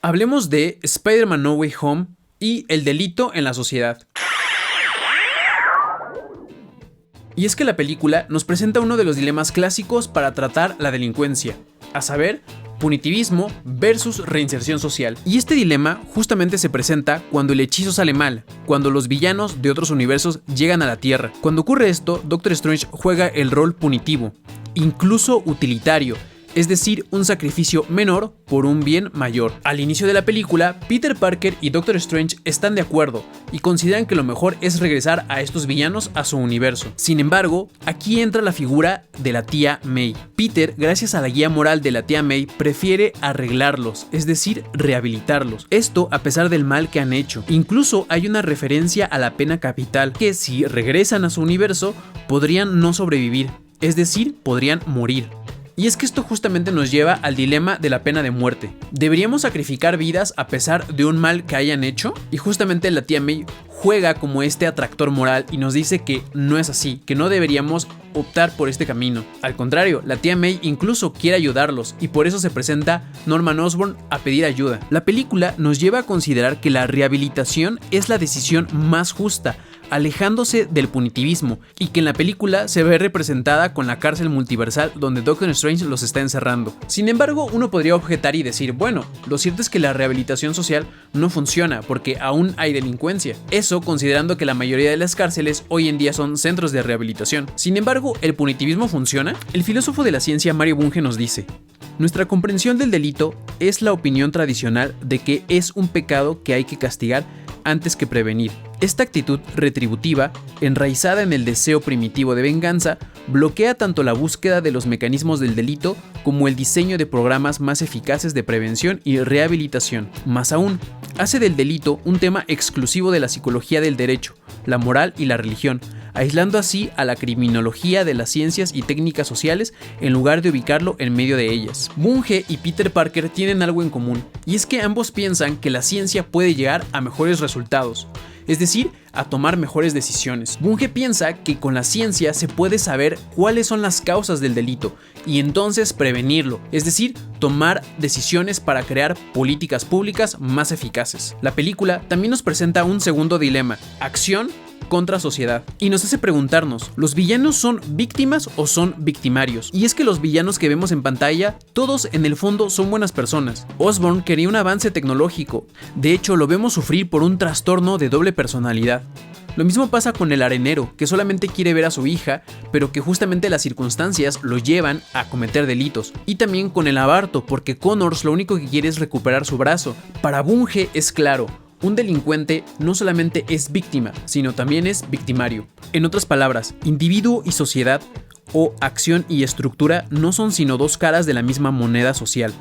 Hablemos de Spider-Man No Way Home y el delito en la sociedad. Y es que la película nos presenta uno de los dilemas clásicos para tratar la delincuencia, a saber, punitivismo versus reinserción social. Y este dilema justamente se presenta cuando el hechizo sale mal, cuando los villanos de otros universos llegan a la Tierra. Cuando ocurre esto, Doctor Strange juega el rol punitivo, incluso utilitario, es decir, un sacrificio menor por un bien mayor. Al inicio de la película, Peter Parker y Doctor Strange están de acuerdo y consideran que lo mejor es regresar a estos villanos a su universo. Sin embargo, aquí entra la figura de la tía May. Peter, gracias a la guía moral de la tía May, prefiere arreglarlos, es decir, rehabilitarlos. Esto a pesar del mal que han hecho. Incluso hay una referencia a la pena capital, que si regresan a su universo, podrían no sobrevivir, es decir, podrían morir. Y es que esto justamente nos lleva al dilema de la pena de muerte. ¿Deberíamos sacrificar vidas a pesar de un mal que hayan hecho? Y justamente la tía May juega como este atractor moral y nos dice que no es así, que no deberíamos optar por este camino. Al contrario, la tía May incluso quiere ayudarlos y por eso se presenta Norman Osborn a pedir ayuda. La película nos lleva a considerar que la rehabilitación es la decisión más justa, alejándose del punitivismo, y que en la película se ve representada con la cárcel multiversal donde Doctor Strange los está encerrando. Sin embargo, uno podría objetar y decir, bueno, lo cierto es que la rehabilitación social no funciona porque aún hay delincuencia. Eso considerando que la mayoría de las cárceles hoy en día son centros de rehabilitación. Sin embargo, ¿el punitivismo funciona? El filósofo de la ciencia Mario Bunge nos dice: nuestra comprensión del delito es la opinión tradicional de que es un pecado que hay que castigar antes que prevenir. Esta actitud retributiva, enraizada en el deseo primitivo de venganza, bloquea tanto la búsqueda de los mecanismos del delito como el diseño de programas más eficaces de prevención y rehabilitación. Más aún, hace del delito un tema exclusivo de la psicología del derecho, la moral y la religión, aislando así a la criminología de las ciencias y técnicas sociales en lugar de ubicarlo en medio de ellas. Bunge y Peter Parker tienen algo en común, y es que ambos piensan que la ciencia puede llegar a mejores resultados, es decir, a tomar mejores decisiones. Bunge piensa que con la ciencia se puede saber cuáles son las causas del delito y entonces prevenirlo, es decir, tomar decisiones para crear políticas públicas más eficaces. La película también nos presenta un segundo dilema: acción contra sociedad, y nos hace preguntarnos, ¿los villanos son víctimas o son victimarios? Y es que los villanos que vemos en pantalla, todos en el fondo son buenas personas. Osborn quería un avance tecnológico, de hecho lo vemos sufrir por un trastorno de doble personalidad. Lo mismo pasa con el arenero, que solamente quiere ver a su hija, pero que justamente las circunstancias lo llevan a cometer delitos. Y también con el labarto, porque Connors lo único que quiere es recuperar su brazo. Para Bunge es claro: un delincuente no solamente es víctima, sino también es victimario. En otras palabras, individuo y sociedad, o acción y estructura, no son sino dos caras de la misma moneda social.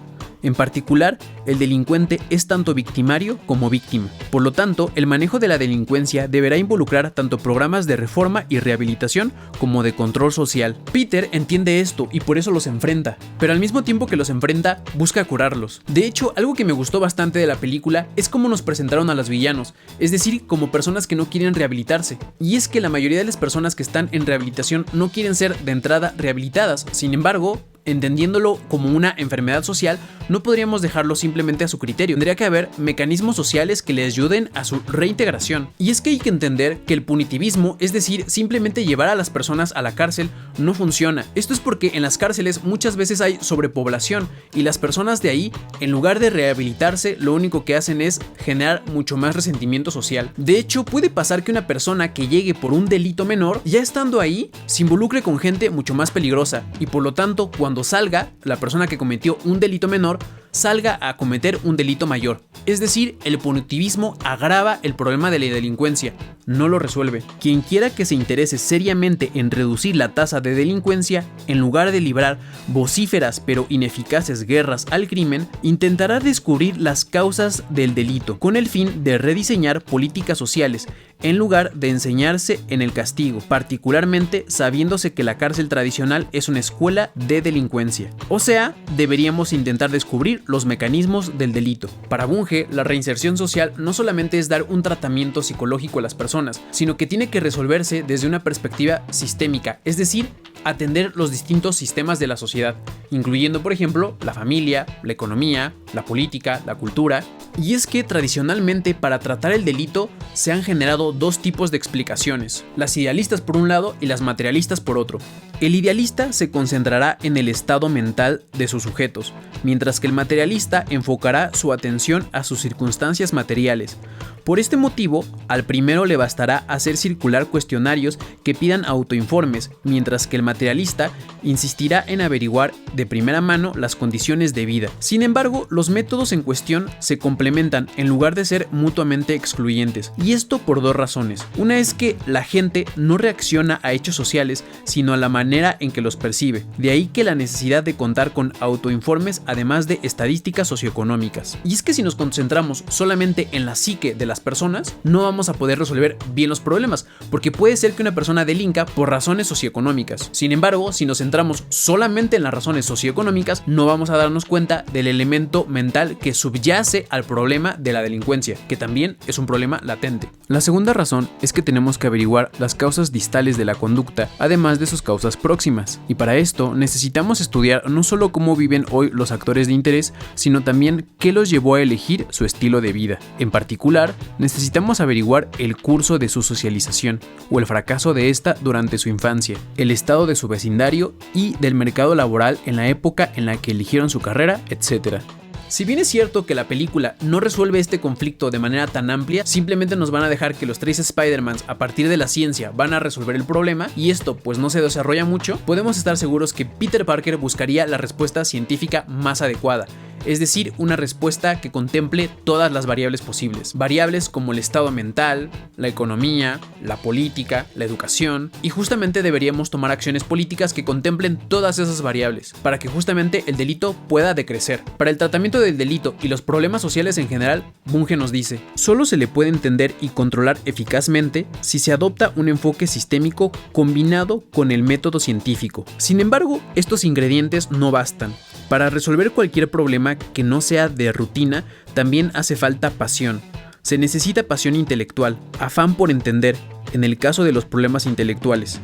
En particular, el delincuente es tanto victimario como víctima. Por lo tanto, el manejo de la delincuencia deberá involucrar tanto programas de reforma y rehabilitación como de control social. Peter entiende esto y por eso los enfrenta, pero al mismo tiempo que los enfrenta, busca curarlos. De hecho, algo que me gustó bastante de la película es cómo nos presentaron a los villanos, es decir, como personas que no quieren rehabilitarse. Y es que la mayoría de las personas que están en rehabilitación no quieren ser de entrada rehabilitadas. Sin embargo, entendiéndolo como una enfermedad social, no podríamos dejarlo simplemente a su criterio. Tendría que haber mecanismos sociales que les ayuden a su reintegración. Y es que hay que entender que el punitivismo, es decir, simplemente llevar a las personas a la cárcel, no funciona. Esto es porque en las cárceles muchas veces hay sobrepoblación y las personas de ahí, en lugar de rehabilitarse, lo único que hacen es generar mucho más resentimiento social. De hecho, puede pasar que una persona que llegue por un delito menor, ya estando ahí, se involucre con gente mucho más peligrosa y por lo tanto, cuando salga, la persona que cometió un delito menor salga a cometer un delito mayor. Es decir, el punitivismo agrava el problema de la delincuencia, no lo resuelve. Quien quiera que se interese seriamente en reducir la tasa de delincuencia, en lugar de librar vocíferas pero ineficaces guerras al crimen, intentará descubrir las causas del delito, con el fin de rediseñar políticas sociales, en lugar de enseñarse en el castigo, particularmente sabiéndose que la cárcel tradicional es una escuela de delincuencia. O sea, deberíamos intentar descubrir los mecanismos del delito. Para Bunge, la reinserción social no solamente es dar un tratamiento psicológico a las personas, sino que tiene que resolverse desde una perspectiva sistémica, es decir, atender los distintos sistemas de la sociedad, incluyendo por ejemplo la familia, la economía, la política, la cultura. Y es que tradicionalmente para tratar el delito se han generado dos tipos de explicaciones, las idealistas por un lado y las materialistas por otro. El idealista se concentrará en el estado mental de sus sujetos, mientras que el materialista enfocará su atención a sus circunstancias materiales. Por este motivo, al primero le bastará hacer circular cuestionarios que pidan autoinformes, mientras que el materialista insistirá en averiguar de primera mano las condiciones de vida. Sin embargo, los métodos en cuestión se complementan en lugar de ser mutuamente excluyentes, y esto por dos razones. Una es que la gente no reacciona a hechos sociales, sino a la manera en que los percibe. De ahí que la necesidad de contar con autoinformes además de estadísticas socioeconómicas. Y es que si nos concentramos solamente en la psique de las personas, no vamos a poder resolver bien los problemas, porque puede ser que una persona delinca por razones socioeconómicas. Sin embargo, si nos centramos solamente en las razones socioeconómicas, no vamos a darnos cuenta del elemento mental que subyace al problema de la delincuencia, que también es un problema latente. La segunda razón es que tenemos que averiguar las causas distales de la conducta, además de sus causas próximas. Y para esto necesitamos estudiar no solo cómo viven hoy los actores de interés, sino también qué los llevó a elegir su estilo de vida. En particular, necesitamos averiguar el curso de su socialización, o el fracaso de esta durante su infancia, el estado de su vecindario y del mercado laboral en la época en la que eligieron su carrera, etc. Si bien es cierto que la película no resuelve este conflicto de manera tan amplia, simplemente nos van a dejar que los tres Spider-Mans a partir de la ciencia van a resolver el problema, y esto pues no se desarrolla mucho, podemos estar seguros que Peter Parker buscaría la respuesta científica más adecuada. Es decir, una respuesta que contemple todas las variables posibles. Variables como el estado mental, la economía, la política, la educación. Y justamente deberíamos tomar acciones políticas que contemplen todas esas variables, para que justamente el delito pueda decrecer. Para el tratamiento del delito y los problemas sociales en general, Bunge nos dice: solo se le puede entender y controlar eficazmente si se adopta un enfoque sistémico combinado con el método científico. Sin embargo, estos ingredientes no bastan. Para resolver cualquier problema que no sea de rutina, también hace falta pasión. Se necesita pasión intelectual, afán por entender, en el caso de los problemas intelectuales.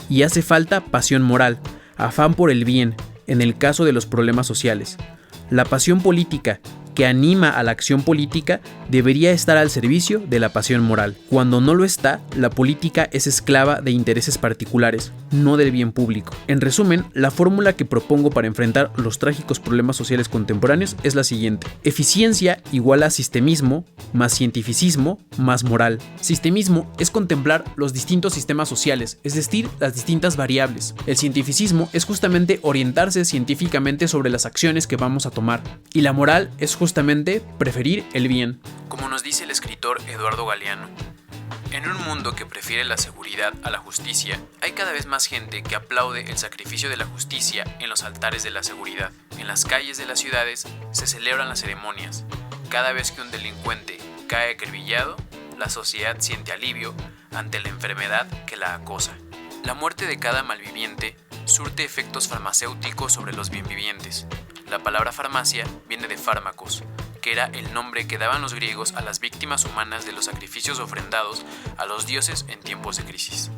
Y hace falta pasión moral, afán por el bien, en el caso de los problemas sociales. La pasión política, que anima a la acción política, debería estar al servicio de la pasión moral. Cuando no lo está, la política es esclava de intereses particulares, no del bien público. En resumen, la fórmula que propongo para enfrentar los trágicos problemas sociales contemporáneos es la siguiente: eficiencia igual a sistemismo más cientificismo más moral. Sistemismo es contemplar los distintos sistemas sociales, es decir, las distintas variables. El cientificismo es justamente orientarse científicamente sobre las acciones que vamos a tomar. Y la moral es justamente preferir el bien. Como nos dice el escritor Eduardo Galeano: en un mundo que prefiere la seguridad a la justicia, hay cada vez más gente que aplaude el sacrificio de la justicia en los altares de la seguridad. En las calles de las ciudades se celebran las ceremonias. Cada vez que un delincuente cae acribillado, la sociedad siente alivio ante la enfermedad que la acosa. La muerte de cada malviviente surte efectos farmacéuticos sobre los bienvivientes. La palabra farmacia viene de fármacos, que era el nombre que daban los griegos a las víctimas humanas de los sacrificios ofrendados a los dioses en tiempos de crisis.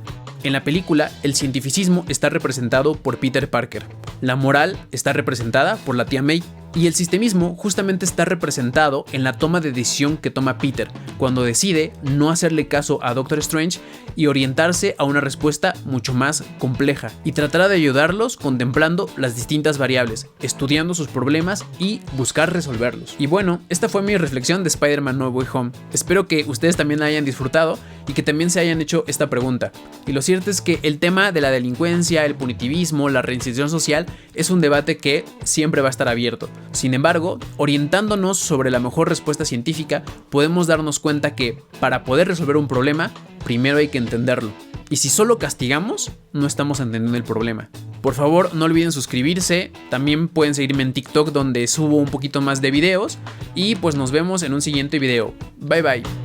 En la película, el cientificismo está representado por Peter Parker, la moral está representada por la tía May, y el sistemismo justamente está representado en la toma de decisión que toma Peter, cuando decide no hacerle caso a Doctor Strange y orientarse a una respuesta mucho más compleja, y tratará de ayudarlos contemplando las distintas variables, estudiando sus problemas y buscar resolverlos. Y bueno, esta fue mi reflexión de Spider-Man No Way Home. Espero que ustedes también la hayan disfrutado y que también se hayan hecho esta pregunta. Y lo cierto es que el tema de la delincuencia, el punitivismo, la reinserción social es un debate que siempre va a estar abierto. Sin embargo, orientándonos sobre la mejor respuesta científica, podemos darnos cuenta que para poder resolver un problema, primero hay que entenderlo. Y si solo castigamos, no estamos entendiendo el problema. Por favor, no olviden suscribirse. También pueden seguirme en TikTok, donde subo un poquito más de videos. Y pues nos vemos en un siguiente video. Bye bye.